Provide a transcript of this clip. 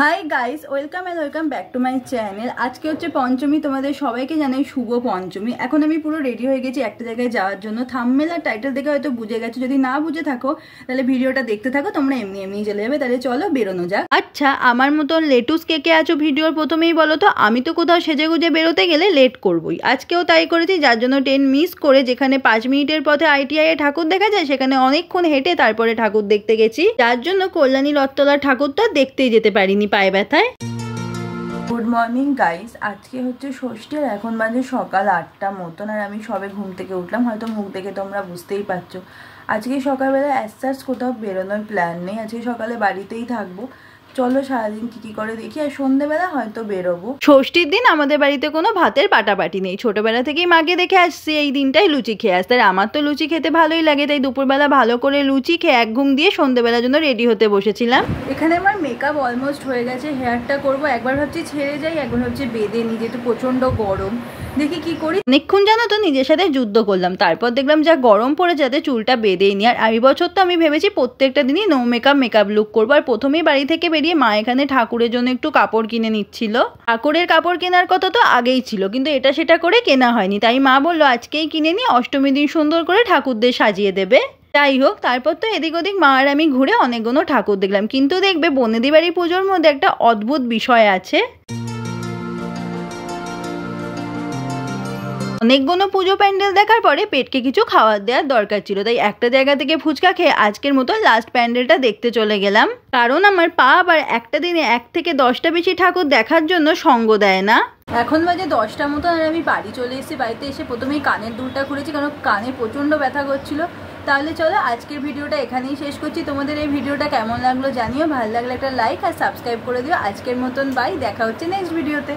Hi guys, welcome and welcome back to my channel. আজকে হচ্ছে পঞ্চমী, তোমাদের সবাইকে জানাই শুভ পঞ্চমী। এখন আমি পুরো রেডি হয়ে গেছি একটা জায়গায় যাওয়ার জন্য। থাম্বনেল আর টাইটেল দেখে হয়তো বুঝে গেছো, যদি না বুঝে থাকো তাহলে ভিডিওটা দেখতে থাকো, তোমরা এমনি এমনি চলে যাবে। তাহলে চলো বেরোনো যাক। আচ্ছা, আমার মতন লেটুস কে কে আছো ভিডিওর প্রথমেই বলো তো? আমি তো কোথাও সেজে গুজে বেরোতে গেলে লেট করবোই, আজকেও তাই করেছি, যার জন্য ট্রেন মিস করে যেখানে 5 মিনিটের পথে ITI এ ঠাকুর দেখা যায় সেখানে অনেকক্ষণ হেঁটে তারপরে ঠাকুর দেখতে গেছি, যার জন্য কল্যাণী রথতলার ঠাকুরটা দেখতেই যেতে পারিনি পায়ে ব্যথায়। গুড মর্নিং গাইস, আজকে হচ্ছে ষষ্ঠী আর এখন বাজে সকাল 8টা মতন, আর আমি সবে ঘুম থেকে উঠলাম। হয়তো মুখ দেখে তোমরা বুঝতেই পারছো আজকে সকালবেলা অ্যাজ কোথাও বেরোনোর প্ল্যান নেই, আজকে সকালে বাড়িতেই থাকবো। চলো সারাদিন কি করে দেখি, আর সন্ধ্যেবেলা হয়তো বেরোবো। ষষ্ঠীর দিন আমাদের বাড়িতে কোনো ভাতের পাটাপাটি নেই, ছোটবেলা থেকেই মাকে দেখে আসছি এই দিনটাই লুচি খেয়ে আসতে। আর আমার তো লুচি খেতে ভালোই লাগে, তাই দুপুরবেলা ভালো করে লুচি খেয়ে এক ঘুম দিয়ে সন্ধ্যেবেলার জন্য রেডি হতে বসেছিলাম। এখানে আমার মেকআপ অলমোস্ট হয়ে গেছে, হেয়ারটা করবো। একবার ভাবছি ছেড়ে যাই, একবার ভাবছি বেঁধে নিই, যেহেতু প্রচন্ড গরম। দেখি কি করি। অনেকক্ষণ জানো তো নিজের সাথে যুদ্ধ করলাম, তারপর দেখলাম যা গরম পড়ে যাতে চুলটা বেঁধেই নি। আর এই বছর তো আমি ভেবেছি প্রত্যেকটা দিনই নো মেকআপ লুক করবো। আর প্রথমেই বাড়ি থেকে বেরিয়ে মা এখানে ঠাকুরের জন্য একটু কাপড় কিনে নিচ্ছিল। ঠাকুরের কাপড় কেনার কথা তো আগেই ছিল, কিন্তু এটা সেটা করে কেনা হয়নি, তাই মা বললো আজকেই কিনে নি, অষ্টমীর দিন সুন্দর করে ঠাকুরদের সাজিয়ে দেবে। যাই হোক, তারপর তো এদিক ওদিক মা আর আমি ঘুরে অনেকগুলো ঠাকুর দেখলাম। কিন্তু দেখবে বনেদি বাড়ি পুজোর মধ্যে একটা অদ্ভুত বিষয় আছে। অনেকগুলো পুজো প্যান্ডেল দেখার পরে পেটকে কিছু খাবার দেওয়ার দরকার ছিল, তাই একটা জায়গা থেকে ফুচকা খেয়ে আজকের মতো লাস্ট প্যান্ডেলটা দেখতে চলে গেলাম। কারণ আমার পা আবার একটা দিনে 1 থেকে 10টা বেশি ঠাকুর দেখার জন্য সঙ্গ দেয় না। এখন বাজে 10টা মতো, আর আমি বাড়ি চলে এসেছি। বাড়িতে এসে প্রথমেই কানের দুলটা খুলেছি, কারণ কানে প্রচণ্ড ব্যথা করছিল। তাহলে চলো আজকের ভিডিওটা এখানেই শেষ করছি। তোমাদের এই ভিডিওটা কেমন লাগলো জানিও, ভালো লাগলে একটা লাইক আর সাবস্ক্রাইব করে দিও। আজকের মতন বাই, দেখা হচ্ছে নেক্সট ভিডিওতে।